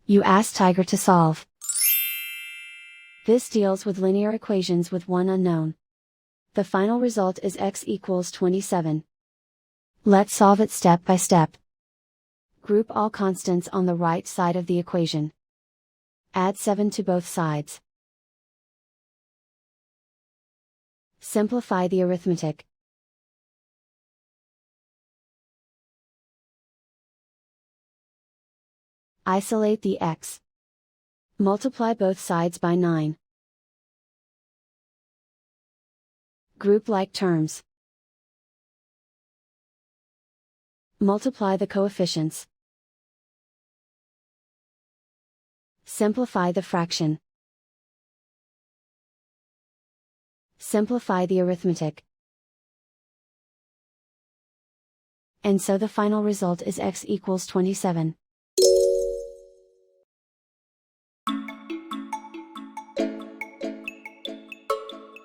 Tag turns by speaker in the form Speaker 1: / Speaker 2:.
Speaker 1: You ask Tiger to solve. This deals with linear equations with one unknown. The final result is x equals 27. Let's solve it step by step. Group all constants on the right side of the equation. Add 7 to both sides. Simplify the arithmetic. Isolate the x. Multiply both sides by 9. Group like terms. Multiply the coefficients. Simplify the fraction. Simplify the arithmetic. And so the final result is x equals 27.